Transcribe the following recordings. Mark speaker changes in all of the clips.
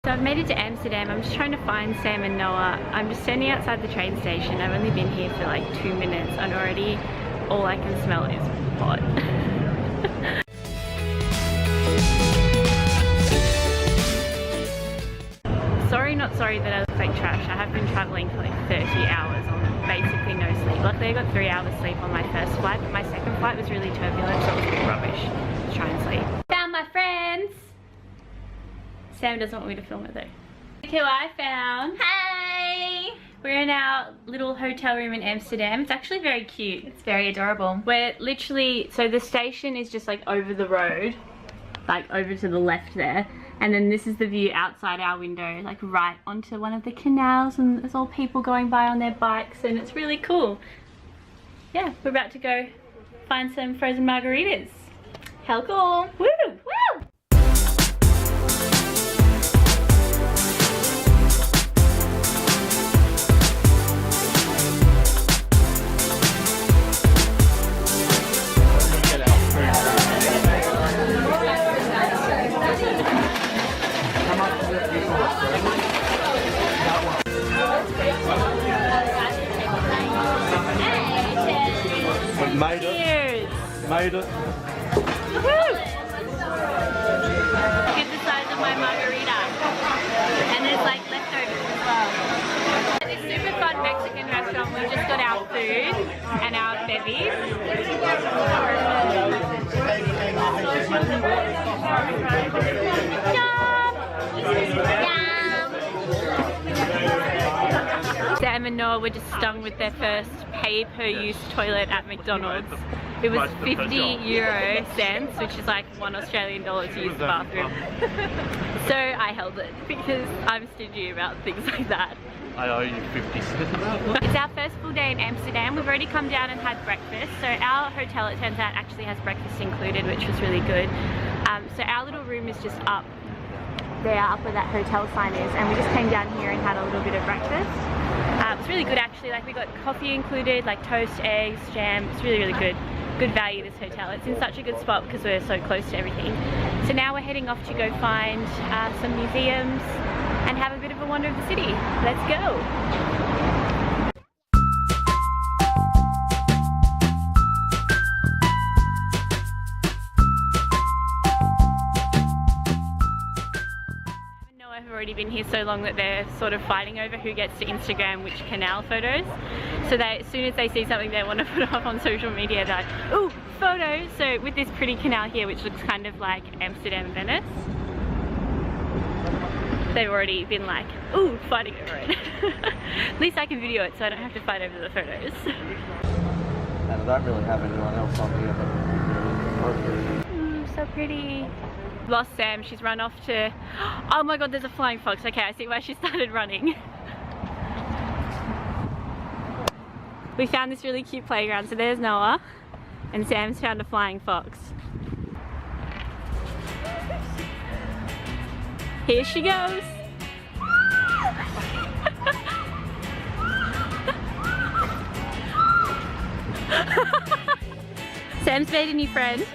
Speaker 1: So I've made it to Amsterdam. I'm just trying to find Sam and Noah. I'm just standing outside the train station. I've only been here for like 2 minutes and already all I can smell is hot. Sorry, not sorry that I look like trash. I have been traveling for like 30 hours on basically no sleep. Luckily I got 3 hours sleep on my first flight, but my second flight was really turbulent, so it was a bit rubbish to try and sleep. Found my friends! Sam doesn't want me to film it though. Look who I found. Hey! We're in our little hotel room in Amsterdam. It's actually very cute.
Speaker 2: It's very adorable.
Speaker 1: We're literally, so the station is just like over the road, like over to the left there. And then this is the view outside our window, like right onto one of the canals, and there's all people going by on their bikes and it's really cool. Yeah, we're about to go find some frozen margaritas. How cool! Woo! Woo!
Speaker 3: Made it.
Speaker 1: Cheers!
Speaker 3: Made it.
Speaker 1: Woohoo! Look at the size of my margarita. And there's like leftovers as well. At this super fun Mexican restaurant, we just got our food and our bevies. Sam and Noah were just stung with their first pay-per-use toilet at McDonald's. It was 50 euro cents, which is like $1 Australian to use the bathroom. So I held it because I'm stingy about things like that.
Speaker 3: I owe you 50 cents.
Speaker 1: It's our first full day in Amsterdam. We've already come down and had breakfast. So our hotel, it turns out, actually has breakfast included, which was really good. So our little room is just up there, up where that hotel sign is, and we just came down here and had a little bit of breakfast. It's really good actually. Like we got coffee included, like toast, eggs, jam. It's really, really good. Good value, this hotel. It's in such a good spot because we're so close to everything. So now we're heading off to go find some museums and have a bit of a wander of the city. Let's go! I've already been here so long that they're sort of fighting over who gets to Instagram which canal photos. So they, as soon as they see something they want to put up on social media, they're like, ooh, photos! So with this pretty canal here, which looks kind of like Amsterdam, Venice, they've already been like, ooh, fighting over it. At least I can video it so I don't have to fight over the photos.
Speaker 3: And I don't really have anyone else on here, but
Speaker 1: Ooh, so pretty. Lost Sam, she's run off to, oh my god, there's a flying fox. Okay, I see why she started running. We found this really cute playground. So there's Noah and Sam's found a flying fox. Here she goes. Sam's made a new friend.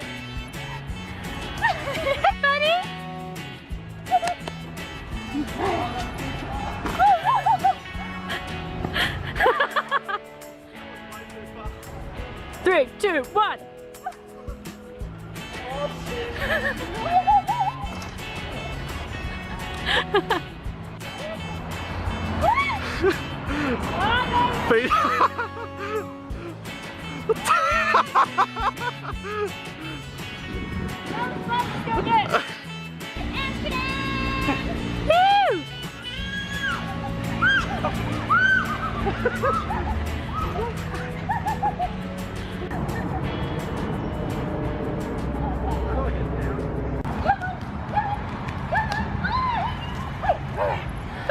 Speaker 1: Buddy? 3, 2, 1.
Speaker 3: feet.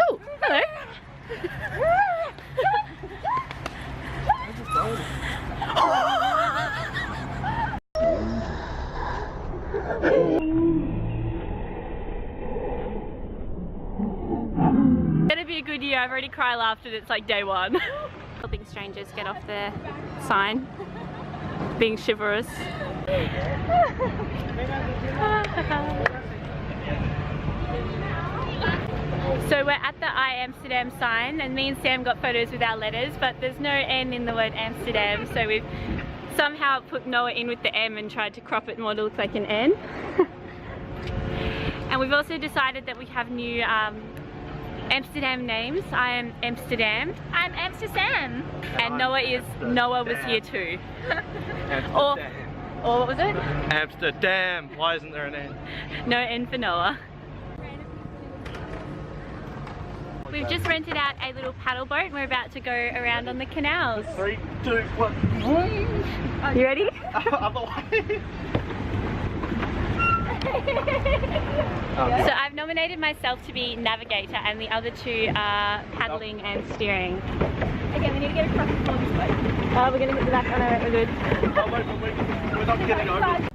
Speaker 1: Oh, hello. Gonna be a good year. I've already cry laughed and it's like day one. Helping strangers get off their sign. Being chivalrous. So we're at the Iamsterdam sign, and me and Sam got photos with our letters, but there's no N in the word Amsterdam, so we've somehow put Noah in with the M and tried to crop it more to look like an N. And we've also decided that we have new Amsterdam names. I am Amsterdam.
Speaker 2: I'm Amsterdam.
Speaker 1: And Noah was here too. or what was it?
Speaker 3: Amsterdam. Why isn't there an N?
Speaker 1: No N for Noah. We've just rented out a little paddle boat and we're about to go around on the canals.
Speaker 3: 3, 2, 1.
Speaker 1: You ready?
Speaker 3: Other way.
Speaker 1: So I've nominated myself to be navigator and the other two are paddling and steering.
Speaker 2: Okay, we need to get across the boat.
Speaker 1: We're going to hit the back. Oh no, we're good.
Speaker 3: Oh, wait, we're not getting over.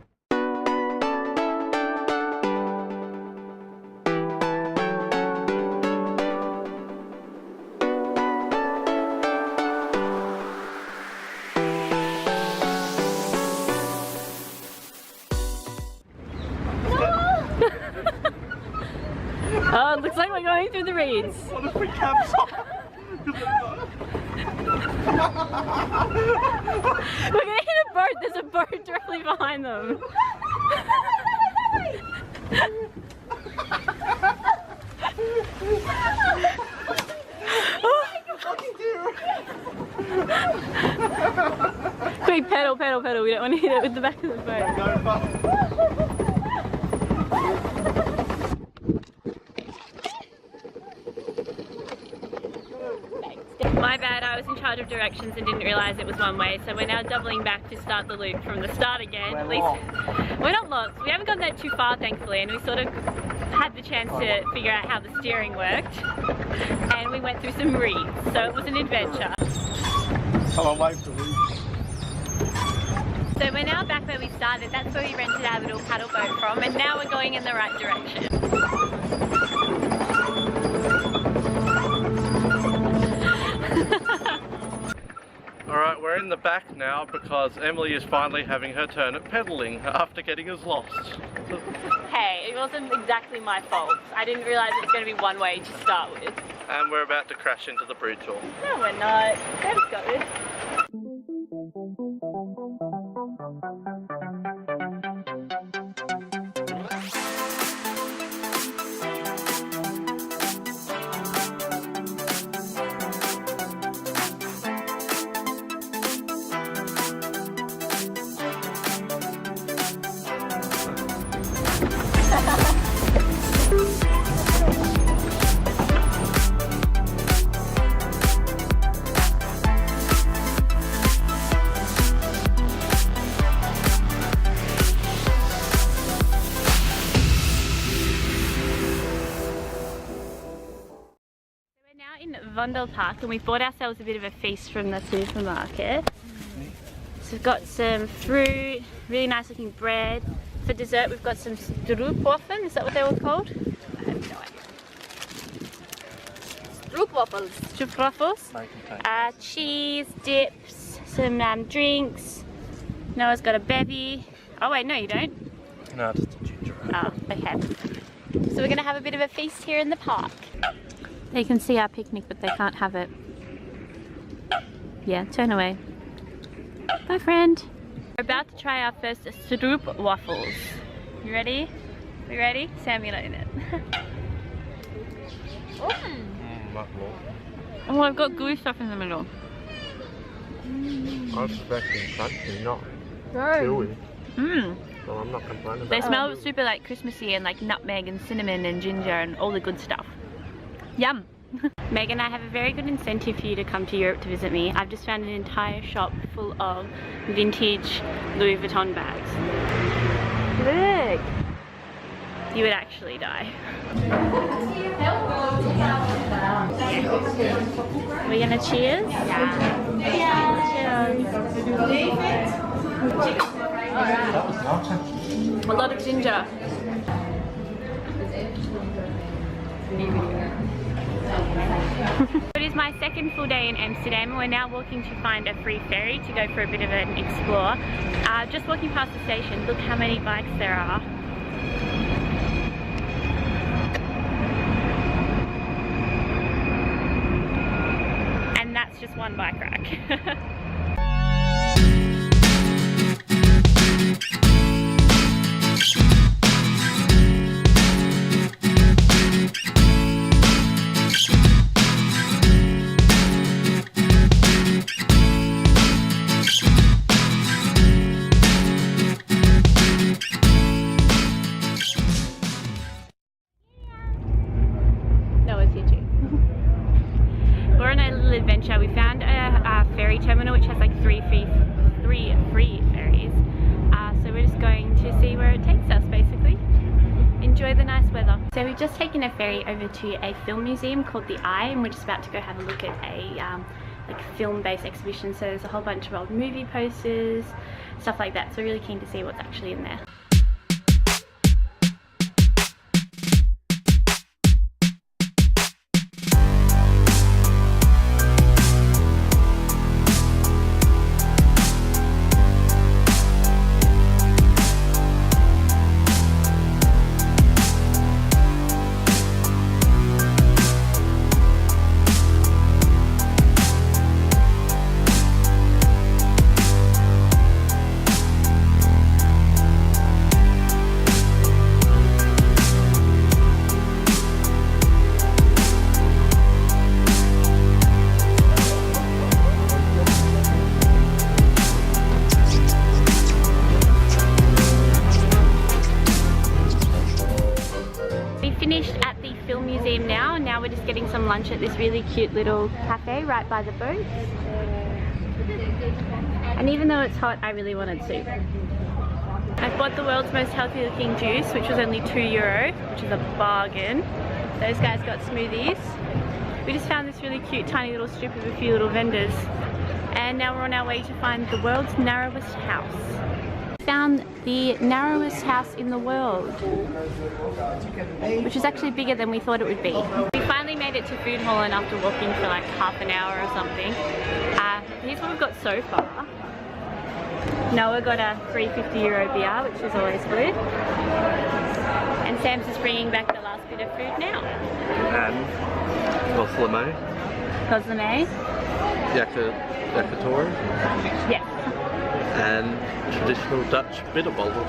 Speaker 1: Oh, it looks like we're going through the reeds.
Speaker 3: What if we capsize?
Speaker 1: We're gonna hit a boat. There's a boat directly behind them. Quick, pedal, pedal, pedal. We don't want to hit it with the back of the boat. My bad, I was in charge of directions and didn't realise it was one way, so we're now doubling back to start the loop from the start again. At least we're not lost. We haven't gone that too far, thankfully, and we sort of had the chance to figure out how the steering worked. And we went through some reeds, so it was an adventure.
Speaker 3: Come on, wave to reeds.
Speaker 1: So we're now back where we started. That's where we rented our little paddle boat from, and now we're going in the right direction.
Speaker 3: Alright, we're in the back now because Emily is finally having her turn at pedalling after getting us lost.
Speaker 1: Hey, it wasn't exactly my fault. I didn't realise it was going to be one way to start with.
Speaker 3: And we're about to crash into the bridge wall.
Speaker 1: No, we're not. Sam's got this. Vondel Park, and we bought ourselves a bit of a feast from the supermarket. So we've got some fruit, really nice looking bread. For dessert we've got some stroopwafels, is that what they were called? I have no idea. Stroopwafels. Stroopwafels. Cheese, dips, some drinks. Noah's got a bevy. Oh wait, no you don't.
Speaker 3: No, just a ginger ale.
Speaker 1: Oh, okay. So we're going to have a bit of a feast here in the park. They can see our picnic, but they can't have it. Yeah, turn away. Bye, friend. We're about to try our first stroopwafels. You ready? We ready? Sam, you're not in it. Oh, I've got gooey stuff in the middle.
Speaker 3: I was expecting crunchy, not chewy. So I'm not complaining.
Speaker 1: They smell super like Christmassy and like nutmeg and cinnamon and ginger and all the good stuff. Yum! Meg and I have a very good incentive for you to come to Europe to visit me. I've just found an entire shop full of vintage Louis Vuitton bags. Look! You would actually die. We're gonna cheers? Yeah. Cheers. A lot of ginger. It is my second full day in Amsterdam and we're now walking to find a free ferry to go for a bit of an explore. Just walking past the station, look how many bikes there are. one bike rack. We're on a little adventure. We found a ferry terminal which has like three free ferries. So we're just going to see where it takes us basically. Enjoy the nice weather. So we've just taken a ferry over to a film museum called the Eye, and we're just about to go have a look at a like film-based exhibition. So there's a whole bunch of old movie posters, stuff like that. So we're really keen to see what's actually in there. Finished at the film museum now, and now we're just getting some lunch at this really cute little cafe right by the boat. And even though it's hot, I really wanted soup. I bought the world's most healthy looking juice, which was only €2, which is a bargain. Those guys got smoothies. We just found this really cute tiny little strip of a few little vendors, and now we're on our way to find the world's narrowest house. Found the narrowest house in the world, which is actually bigger than we thought it would be. We finally made it to Food Hall after walking for like half an hour or something. Here's what we've got so far. Noah got a free €50 beer, which is always good. And Sam's just bringing back the last bit of food now.
Speaker 3: And Consommé.
Speaker 1: Consommé?
Speaker 3: Yakitori.
Speaker 1: Yeah.
Speaker 3: And traditional Dutch bitterbottle.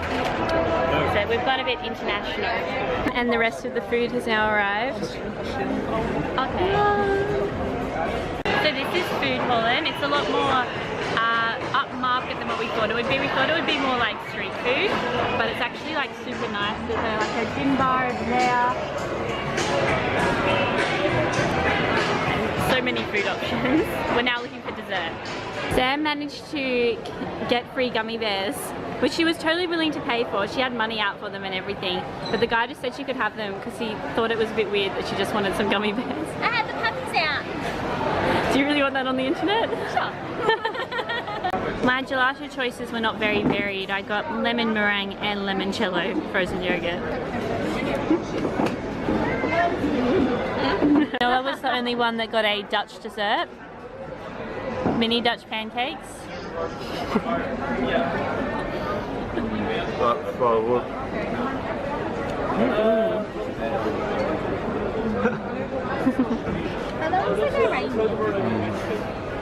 Speaker 1: So we've gone a bit international. And the rest of the food has now arrived. Okay. So this is Food Hall. It's a lot more upmarket than what we thought it would be. We thought it would be more like street food, but it's actually like super nice. There's like a gin bar over there. And so many food options. We're now looking for dessert. Sam managed to get free gummy bears, which she was totally willing to pay for. She had money out for them and everything, but the guy just said she could have them because he thought it was a bit weird that she just wanted some gummy bears.
Speaker 2: I had the puppies out.
Speaker 1: Do you really want that on the internet?
Speaker 2: Sure.
Speaker 1: My gelato choices were not very varied. I got lemon meringue and limoncello frozen yogurt. Noah was the only one that got a Dutch dessert. Mini Dutch pancakes.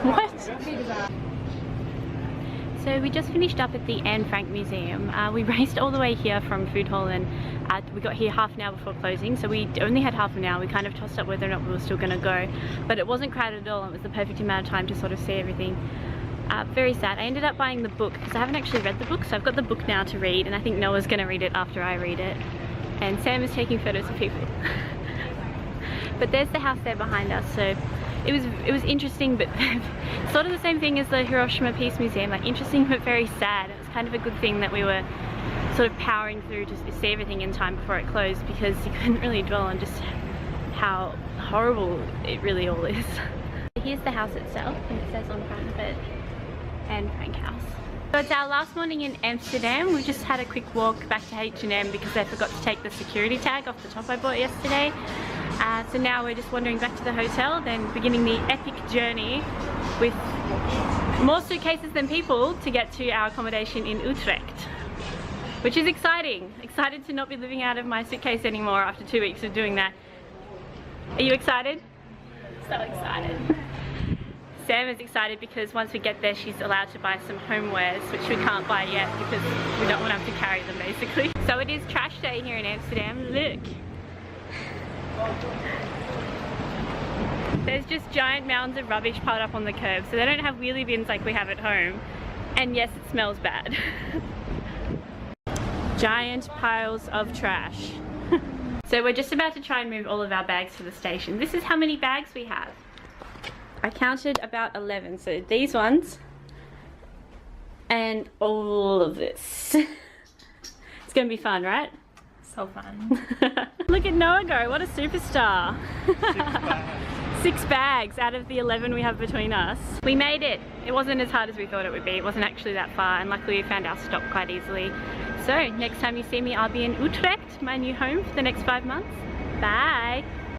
Speaker 1: What? So we just finished up at the Anne Frank Museum. We raced all the way here from Food Hall, and we got here half an hour before closing, so we only had half an hour. We kind of tossed up whether or not we were still going to go, but it wasn't crowded at all. It was the perfect amount of time to sort of see everything. Very sad. I ended up buying the book because I haven't actually read the book, so I've got the book now to read, and I think Noah's going to read it after I read it. And Sam is taking photos of people. But there's the house there behind us, so it was interesting, but sort of the same thing as the Hiroshima Peace Museum, like interesting but very sad. It was kind of a good thing that we were sort of powering through to see everything in time before it closed, because you couldn't really dwell on just how horrible it really all is. Here's the house itself, and it says on front of it, Anne Frank House. So it's our last morning in Amsterdam. We just had a quick walk back to H&M because I forgot to take the security tag off the top I bought yesterday. So now we're just wandering back to the hotel, then beginning the epic journey with more suitcases than people to get to our accommodation in Utrecht, which is exciting. Excited to not be living out of my suitcase anymore after 2 weeks of doing that. Are you excited? So excited. Sam is excited because once we get there she's allowed to buy some homewares, which we can't buy yet because we don't want to have to carry them basically. So it is trash day here in Amsterdam. Look! There's just giant mounds of rubbish piled up on the curb, so they don't have wheelie bins like we have at home. And yes, it smells bad. Giant piles of trash. So we're just about to try and move all of our bags to the station. This is how many bags we have. I counted about 11, so these ones and all of this. It's gonna be fun, right?
Speaker 2: So fun.
Speaker 1: Look at Noah go, what a superstar. 6 bags out of the 11 we have between us. We made it. It wasn't as hard as we thought it would be. It wasn't actually that far, and luckily we found our stop quite easily. So next time you see me, I'll be in Utrecht, my new home for the next 5 months. Bye.